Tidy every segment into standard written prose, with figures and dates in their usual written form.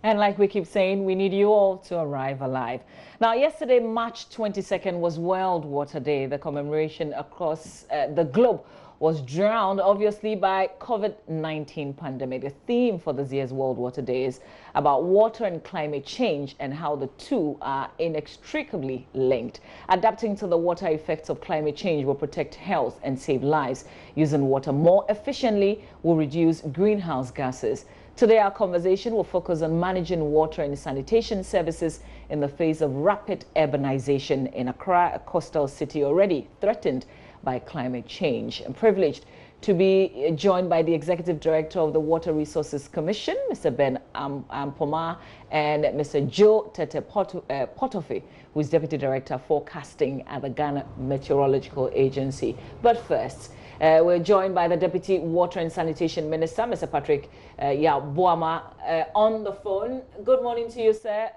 And like we keep saying, we need you all to arrive alive. Now, yesterday, March 22nd, was World Water Day. The commemoration across the globe was drowned, obviously, by COVID-19 pandemic. The theme for this year's World Water Day is about water and climate change and how the two are inextricably linked. Adapting to the water effects of climate change will protect health and save lives. Using water more efficiently will reduce greenhouse gases. Today, our conversation will focus on managing water and sanitation services in the face of rapid urbanization in Accra, a coastal city already threatened by climate change. I'm privileged to be joined by the Executive Director of the Water Resources Commission, Mr. Ben Ampoma, and Mr. Joe Tete Portuphy, who is Deputy Director Forecasting at the Ghana Meteorological Agency. But first, we're joined by the Deputy Water and Sanitation Minister, Mr. Patrick Yabuama, on the phone. Good morning to you, sir.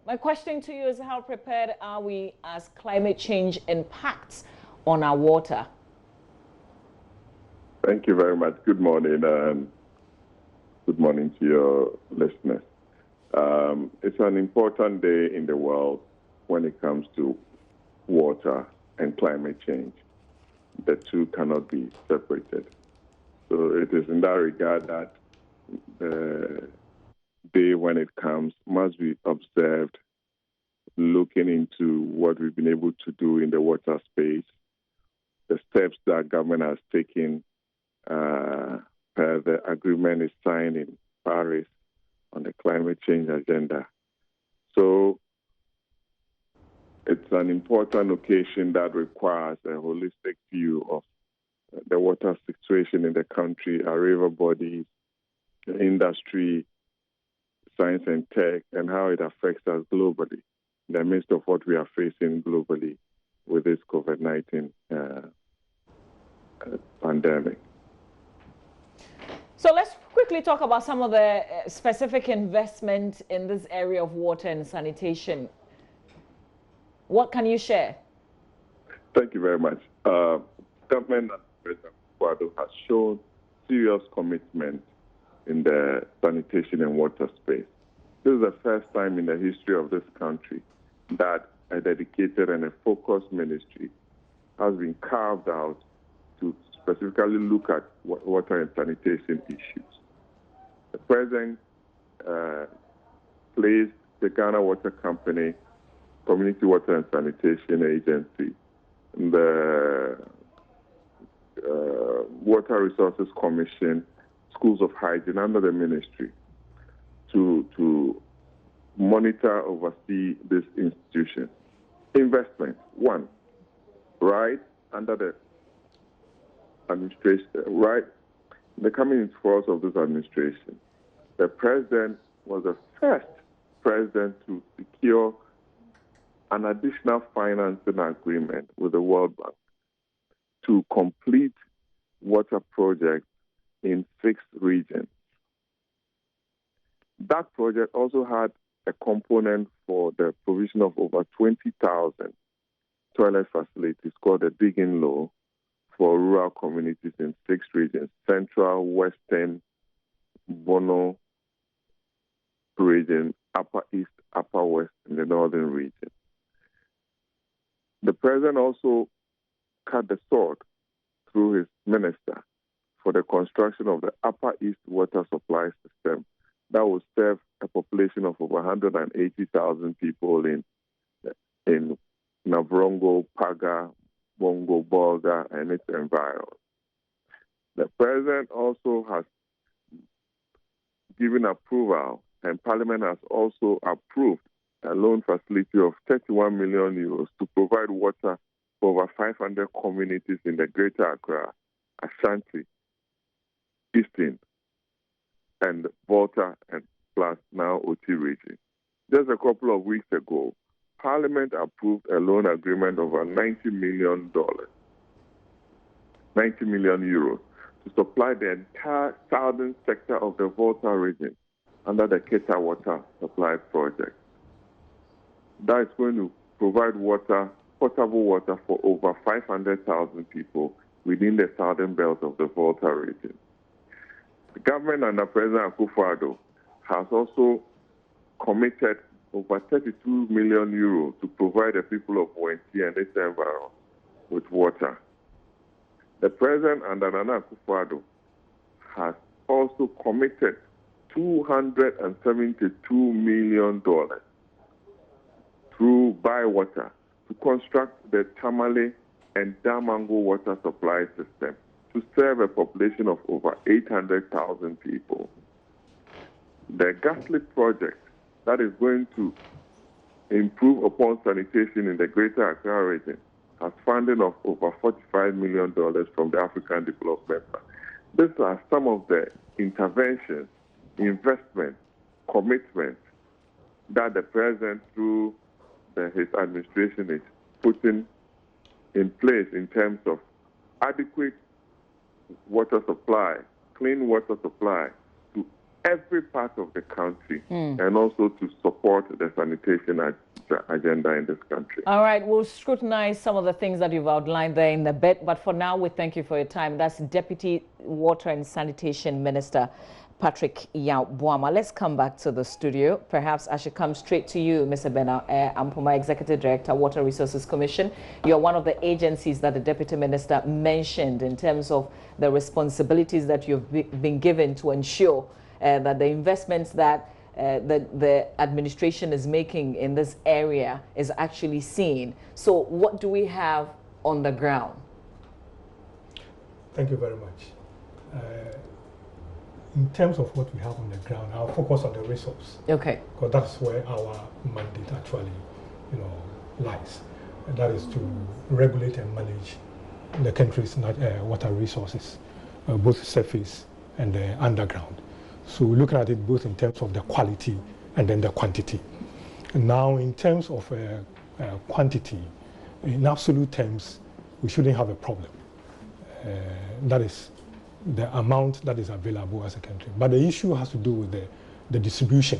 My question to you is, how prepared are we as climate change impacts on our water? Thank you very much. Good morning, and good morning to your listeners. It's an important day in the world when it comes to water and climate change. The two cannot be separated. So it is in that regard that the day when it comes must be observed, looking into what we've been able to do in the water space, the steps that government has taken per the agreement is signed in Paris on the climate change agenda. So it's an important occasion that requires a holistic view of the water situation in the country, our river bodies, the industry, science and tech, and how it affects us globally in the midst of what we are facing globally with this COVID-19 pandemic. So let's quickly talk about some of the specific investment in this area of water and sanitation. What can you share? Thank you very much. Government and President Kufuor has shown serious commitment in the sanitation and water space. This is the first time in the history of this country that a dedicated and a focused ministry has been carved out to specifically look at water and sanitation issues. The President placed the Ghana Water Company, Community Water and Sanitation Agency, the Water Resources Commission, Schools of Hygiene under the ministry to monitor, oversee this institution. Investment, one, right under the administration, right, the coming into force of this administration, the President was the first President to secure an additional financing agreement with the World Bank to complete water projects in 6 regions. That project also had a component for the provision of over 20,000 toilet facilities called the Digging Low for rural communities in 6 regions: Central, Western, Bono region, Upper East, Upper West, and the Northern region. The President also cut the sword through his minister for the construction of the Upper East water supply system that will serve a population of over 180,000 people in Navrongo, Paga, Bongo, Bolga, and its environs. The President also has given approval, and Parliament has also approved a loan facility of 31 million euros to provide water for over 500 communities in the Greater Accra, Ashanti, Eastern, and Volta, and plus now OT region. Just a couple of weeks ago, Parliament approved a loan agreement of $90 million, 90 million euros, to supply the entire southern sector of the Volta region under the Keta Water Supply Project. That is going to provide water, potable water, for over 500,000 people within the southern belt of the Volta region. The government under President Kufuor has also committed over 32 million euros to provide the people of Wenty and its environment with water. The President, under Nana Akufo-Addo, has also committed $272 million through Bywater to construct the Tamale and Damango water supply system to serve a population of over 800,000 people. The Gaslit project that is going to improve upon sanitation in the Greater Accra region has funding of over $45 million from the African Development Bank. These are some of the interventions, investments, commitments that the President, through his administration, is putting in place in terms of adequate water supply, clean water supply to every part of the country, and also to support the sanitation agenda in this country. All right, we'll scrutinize some of the things that you've outlined there in a bit, but for now, we thank you for your time. That's Deputy Water and Sanitation Minister Patrick Yaw-Boamah. Let's come back to the studio. Perhaps I should come straight to you, Mr. Bernard Ampoma, Executive Director, Water Resources Commission. You're one of the agencies that the Deputy Minister mentioned in terms of the responsibilities that you've been given to ensure that the investments that the administration is making in this area is actually seen. So what do we have on the ground? Thank you very much. In terms of what we have on the ground, I'll focus on the resource. Okay. Because that's where our mandate actually, lies. And that is to regulate and manage the country's water resources, both surface and underground. So we're looking at it both in terms of the quality and then the quantity. And now, in terms of quantity, in absolute terms, we shouldn't have a problem. That is the amount that is available as a country. But the issue has to do with the distribution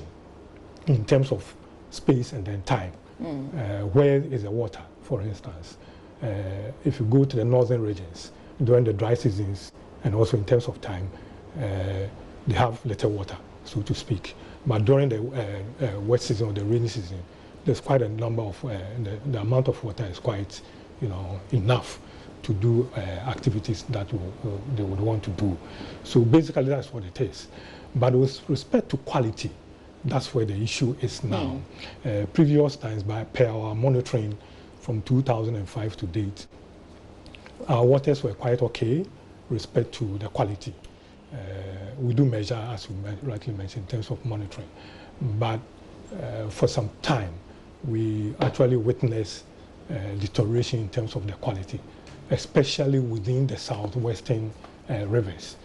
in terms of space and then time. Where is the water, for instance? If you go to the northern regions during the dry seasons and also in terms of time, they have little water, so to speak. But during the wet season or the rainy season, there's quite a number of, the amount of water is quite, enough to do activities that they would want to do. So basically that's what it is. But with respect to quality, that's where the issue is now. Previous times, per our monitoring from 2005 to date, our waters were quite okay with respect to the quality. We do measure, as you rightly mentioned, in terms of monitoring. But for some time, we actually witnessed deterioration in terms of the quality, especially within the southwestern rivers.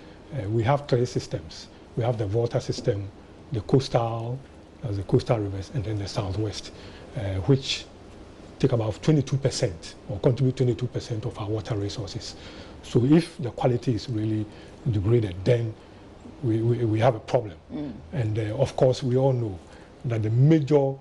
We have three systems. We have the Volta system, the coastal rivers, and then the southwest, which take about 22% or contribute 22% of our water resources. So if the quality is really degraded, then we have a problem. And of course, we all know that the major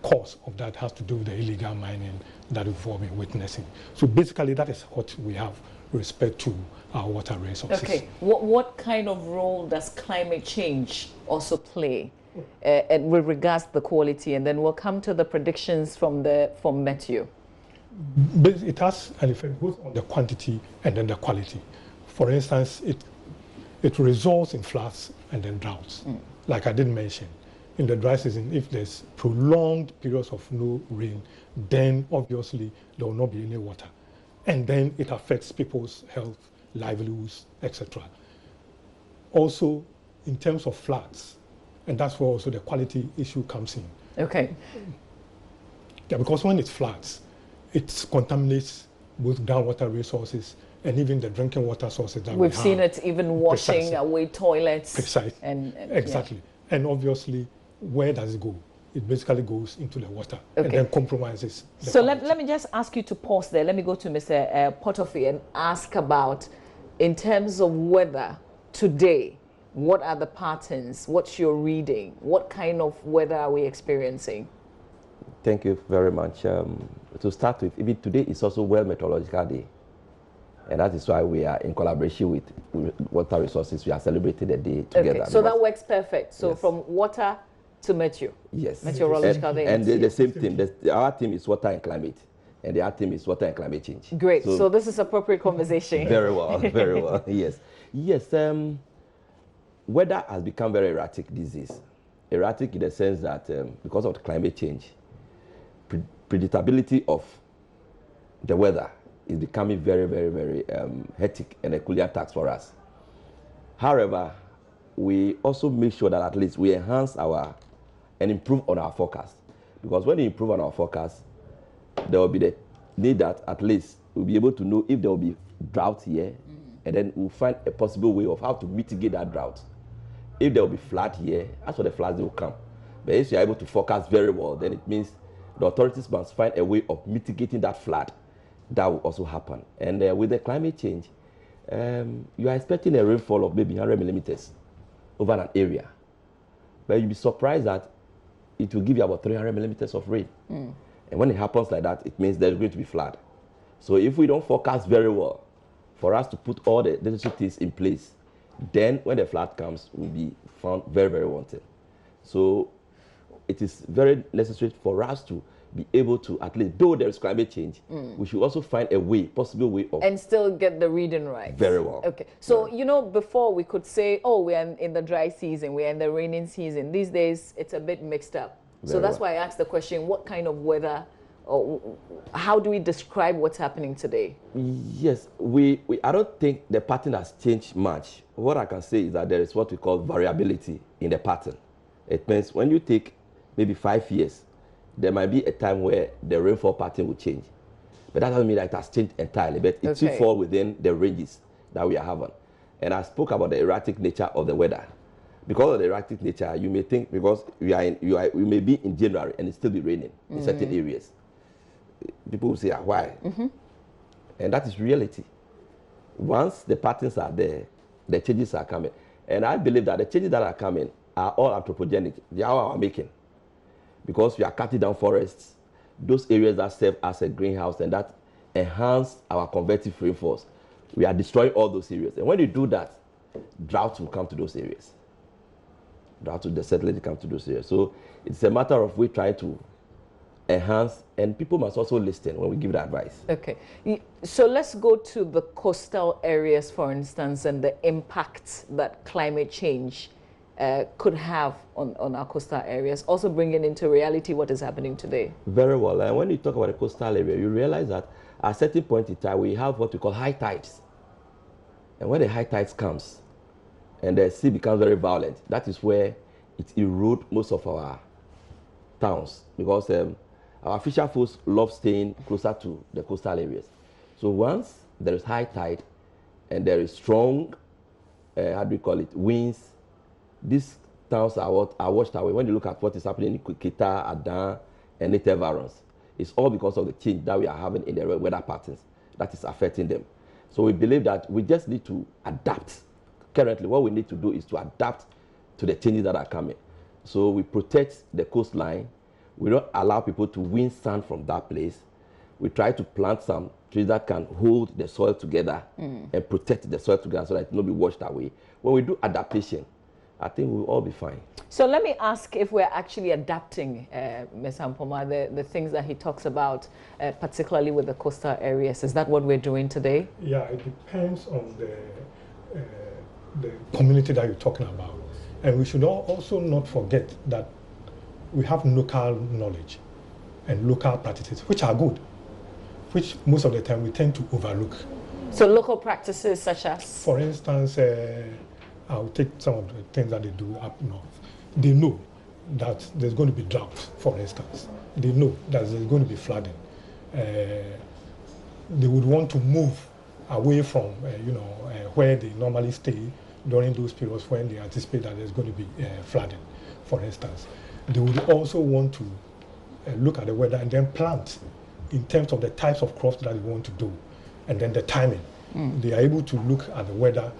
cause of that has to do with the illegal mining that we've all been witnessing. So basically, that is what we have with respect to our water resources. Okay, what kind of role does climate change also play with regards to the quality? And then we'll come to the predictions from Matthew. But it has an effect both on the quantity and then the quality. For instance, it results in floods and then droughts. Like I did mention, in the dry season, if there's prolonged periods of no rain, then obviously there will not be any water. And then it affects people's health, livelihoods, etc. Also, in terms of floods, and that's where also the quality issue comes in. Okay. Yeah, because when it floods, it contaminates both groundwater resources and even the drinking water sources that we've seen it even washing away toilets. Precisely. And exactly. Yeah. And obviously, where does it go? It basically goes into the water and then compromises the So let me just ask you to pause there. Let me go to Mr. Portuphy and ask about, in terms of weather today, what are the patterns? What's your reading? What kind of weather are we experiencing? Thank you very much. To start with, even today is also World Meteorological Day. And that is why we are in collaboration with Water Resources. We are celebrating the day together. Okay, so that works perfect. So yes. from water To Meteo. Yes. Meteorological Day. And the same team. Our team is water and climate. And the other team is water and climate change. Great. So this is appropriate conversation. Very well. Very well. Yes. Yes. Weather has become very erratic these days. Erratic in the sense that because of the climate change, predictability of the weather is becoming very, very, very hectic and a cooler task for us. However, we also make sure that at least we enhance and improve on our forecast. Because when we improve on our forecast, there will be the need that at least we'll be able to know if there will be drought here, and then we'll find a possible way of how to mitigate that drought. If there will be flood here, that's where the floods will come. But if you're able to forecast very well, then it means the authorities must find a way of mitigating that flood. That will also happen. And with the climate change, you are expecting a rainfall of maybe 100 millimeters over an area. But you'll be surprised that it will give you about 300 millimeters of rain. And when it happens like that, it means there's going to be flood. So if we don't forecast very well, for us to put all the necessary things in place, then when the flood comes, we'll be found very, very wanted. So it is very necessary for us to be able to, at least, though there is climate change, we should also find a way, possible way of... And still get the reading right. Very well. Okay. So, you know, before we could say, oh, we're in the dry season, we're in the raining season. These days, it's a bit mixed up. So that's why I asked the question, what kind of weather, or how do we describe what's happening today? Yes, I don't think the pattern has changed much. What I can say is that there is what we call variability in the pattern. It means when you take maybe 5 years, there might be a time where the rainfall pattern will change. But that doesn't mean that it has changed entirely, but it should fall within the ranges that we are having. And I spoke about the erratic nature of the weather. Because of the erratic nature, you may think, because we may be in January and it still be raining in certain areas. People will say, why? And that is reality. Once the patterns are there, the changes are coming. And I believe that the changes that are coming are all anthropogenic. They are our making. Because we are cutting down forests, those areas that serve as a greenhouse and that enhance our convective rainfalls, we are destroying all those areas. And when you do that, drought will come to those areas. Drought will certainly come to those areas. So it's a matter of we trying to enhance, and people must also listen when we give the advice. Okay. So let's go to the coastal areas, for instance, and the impact that climate change could have on our coastal areas, also bringing into reality what is happening today. Very well. And when you talk about the coastal area, you realize that at a certain point in time, we have what we call high tides. And when the high tides comes, and the sea becomes very violent, that is where it erodes most of our towns, because our fisher folks love staying closer to the coastal areas. So once there is high tide and there is strong, how do we call it, winds, these towns are washed away. When you look at what is happening in Kita, Adan, and native environs, it's all because of the change that we are having in the weather patterns that is affecting them. So we believe that we just need to adapt. Currently, what we need to do is to adapt to the changes that are coming. So we protect the coastline. We don't allow people to win sand from that place. We try to plant some trees that can hold the soil together and protect the soil together so that it will not be washed away. When we do adaptation, I think we'll all be fine. So let me ask if we're actually adapting, Ms. Ampoma, the things that he talks about, particularly with the coastal areas. Is that what we're doing today? Yeah, it depends on the community that you're talking about. And we should also not forget that we have local knowledge and local practices, which are good, which most of the time we tend to overlook. So local practices such as? For instance, I'll take some of the things that they do up north. They know that there's going to be drought, for instance. They know that there's going to be flooding. They would want to move away from, where they normally stay during those periods when they anticipate that there's going to be flooding, for instance. They would also want to look at the weather and then plant in terms of the types of crops that they want to do, and then the timing. They are able to look at the weather,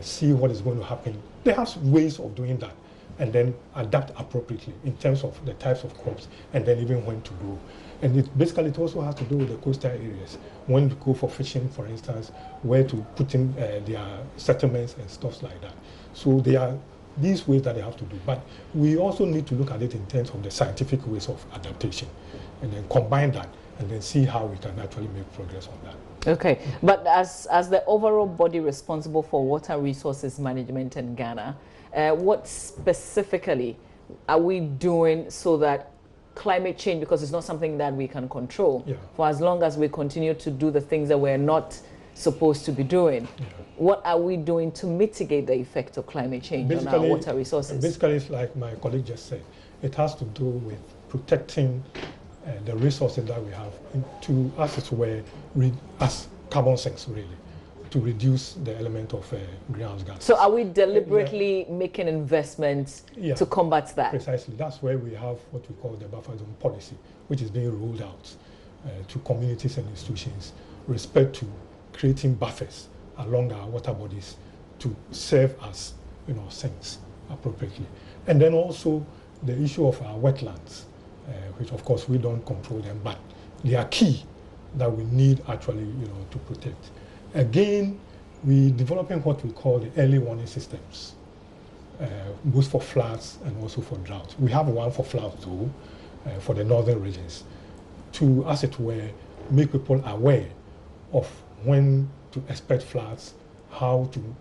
see what is going to happen. They have ways of doing that, and then adapt appropriately in terms of the types of crops, and then even when to grow. And it also has to do with the coastal areas. When you go for fishing, for instance, where to put in their settlements and stuff like that. So they are these ways that they have to do. But we also need to look at it in terms of the scientific ways of adaptation, and then combine that, and then see how we can actually make progress on that. Okay, but as the overall body responsible for water resources management in Ghana, what specifically are we doing so that climate change, because it's not something that we can control, for as long as we continue to do the things that we're not supposed to be doing, what are we doing to mitigate the effect of climate change on our water resources? Basically, it's like my colleague just said, it has to do with protecting the resources that we have to, as it were, as carbon sinks, really, to reduce the element of greenhouse gas. So are we deliberately making investments to combat that? Precisely. That's where we have what we call the buffer zone policy, which is being rolled out to communities and institutions, respect to creating buffers along our water bodies to serve as, sinks appropriately. And then also the issue of our wetlands, which of course we don't control them, but they are key that we need actually, to protect. Again, we're developing what we call the early warning systems, both for floods and also for drought. We have one for floods though, for the northern regions, to, as it were, make people aware of when to expect floods, how to,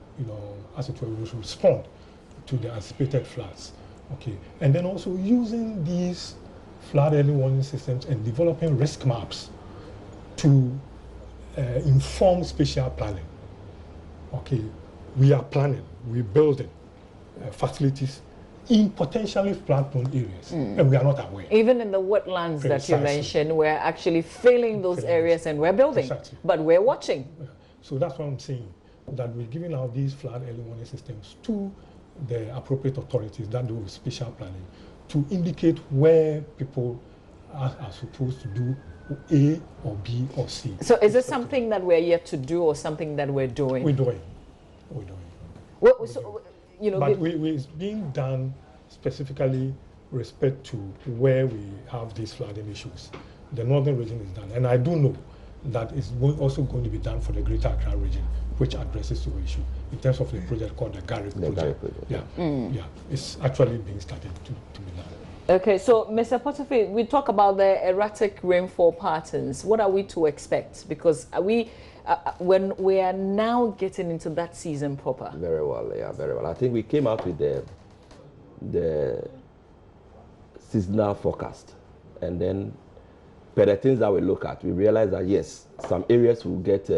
as it were, respond to the anticipated floods. Okay, and then also using these flood early warning systems and developing risk maps to inform spatial planning. Okay, we are planning, we're building facilities in potentially flood-prone areas, and we are not aware. Even in the wetlands that you mentioned, we're actually filling those areas and we're building, but we're watching. So that's what I'm saying, that we're giving out these flood early warning systems to the appropriate authorities that do spatial planning to indicate where people are supposed to do A or B or C. So is this something that we're yet to do or something that we're doing? We're doing. Well, but it's being done specifically respect to where we have these flooding issues. The northern region is done, and I do know that it's also going to be done for the Greater Accra region, which addresses your issue in terms of the project called the Garrick project. It's actually being started to be done. Okay, so Mr. Portuphy, we talk about the erratic rainfall patterns. What are we to expect? Because when we are now getting into that season proper. Very well, very well. I think we came out with the seasonal forecast, and then per the things that we look at, we realize that yes, some areas will get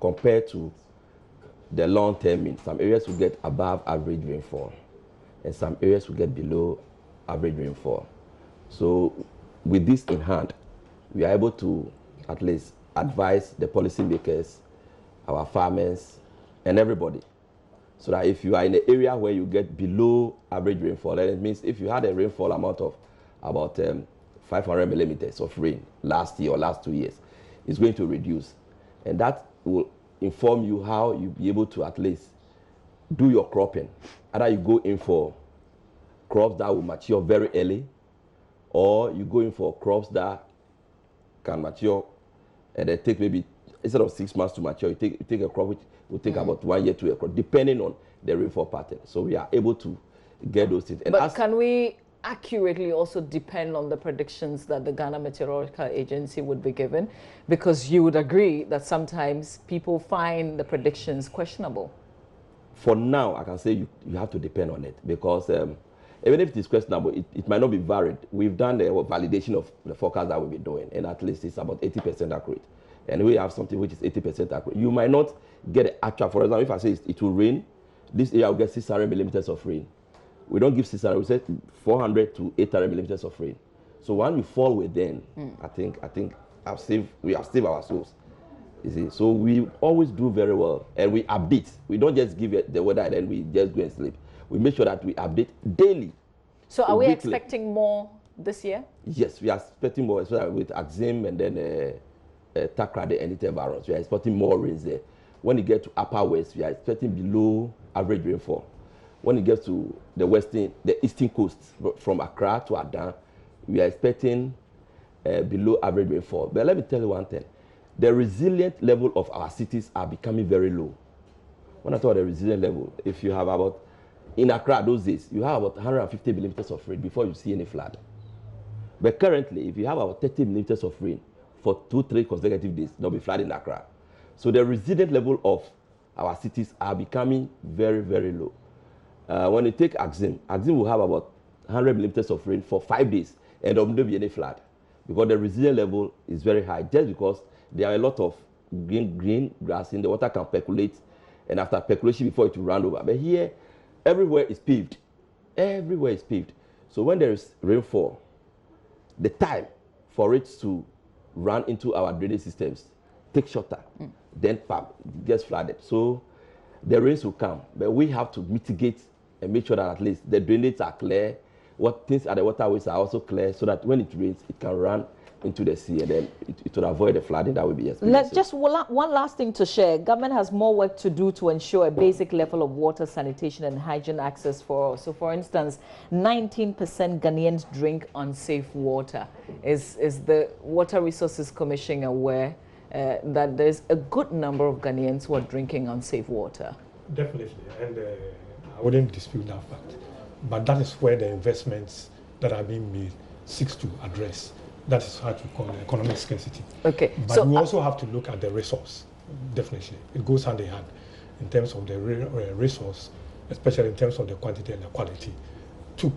compared to the long-term mean, some areas will get above average rainfall, and some areas will get below average rainfall. So with this in hand, we are able to at least advise the policymakers, our farmers, and everybody, so that if you are in an area where you get below average rainfall, then it means if you had a rainfall amount of about 500 millimeters of rain last year or last 2 years, it's going to reduce. And that will inform you how you'll be able to at least do your cropping. Either you go in for crops that will mature very early, or you go in for crops that can mature and they take maybe, instead of 6 months to mature, you take a crop which will take about 1 year to a crop, depending on the rainfall pattern. So we are able to get those things. And but can we accurately also depend on the predictions that the Ghana Meteorological Agency would be given? Because you would agree that sometimes people find the predictions questionable. For now, I can say you have to depend on it, because even if it is questionable, it might not be varied. We've done the validation of the forecast that we've been doing, and at least it's about 80% accurate. And we have something which is 80% accurate. You might not get the actual, for example, if I say it will rain, this area will get 600 millimeters of rain. We don't give 600, we say 400 to 800 millimeters of rain. So when we fall within, I think we have saved our souls. You see, so we always do very well, and we update. We don't just give it the weather and then we just go and sleep. We make sure that we update daily. So are we expecting more this year? Yes, we are expecting more, especially with Axim and then Takrade and Itevarons. We are expecting more rains there. When it gets to Upper West, we are expecting below average rainfall. When it gets to the eastern coast, from Accra to Adan, we are expecting below average rainfall. But let me tell you one thing. The resilient level of our cities are becoming very low. When I talk about the resilient level, if you have about in Accra those days, you have about 150 millimeters of rain before you see any flood. But currently, if you have about 30 millimeters of rain for 2-3 consecutive days, there'll be flood in Accra. So the resilient level of our cities are becoming very, very low. When you take Axim will have about 100 millimeters of rain for 5 days, and there won't be any flood because the resilient level is very high, just because there are a lot of green grass in the water can percolate, and after percolation before it will run over. But here, everywhere is paved. Everywhere is paved. So when there is rainfall, the time for it to run into our drainage systems takes shorter. Then it gets flooded. So the rains will come, but we have to mitigate and make sure that at least the drainages are clear, what things at the waterways are also clear, so that when it rains, it can run into the sea, and then it will avoid the flooding that will be experienced. Just one last thing to share. Government has more work to do to ensure a basic level of water, sanitation, and hygiene access for all. So, for instance, 19% Ghanaians drink unsafe water. Is the Water Resources Commission aware that there's a good number of Ghanaians who are drinking unsafe water? Definitely, and I wouldn't dispute that fact. But that is where the investments that are being made seeks to address. That is what we call economic scarcity. Okay. But so, we also have to look at the resource. Definitely, it goes hand in hand in terms of the resource, especially in terms of the quantity and the quality, to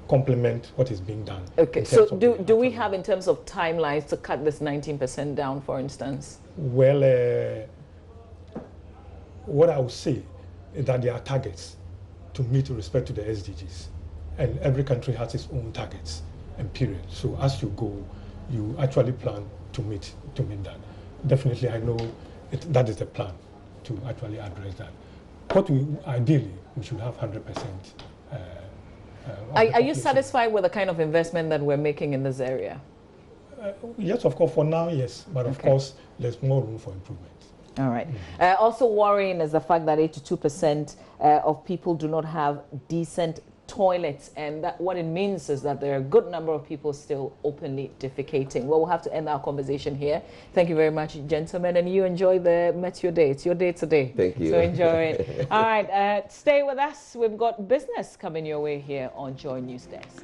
complement what is being done. Okay. So do we have, in terms of timelines, to cut this 19% down, for instance? Well, what I would say is that there are targets to meet with respect to the SDGs, and every country has its own targets and period. So as you go, you actually plan to meet that. Definitely, I know that is the plan to actually address that. What ideally we should have 100%. Are you satisfied with the kind of investment that we're making in this area? Yes, of course. For now, yes, but of course, there's more room for improvement. All right. Also worrying is the fact that 82% of people do not have decent toilets, and that what it means is that there are a good number of people still openly defecating. Well, we'll have to end our conversation here. Thank you very much, gentlemen, and you enjoy the Met Your Day. It's your day today. Thank you. So enjoy it. All right, stay with us. We've got business coming your way here on Joy News Desk.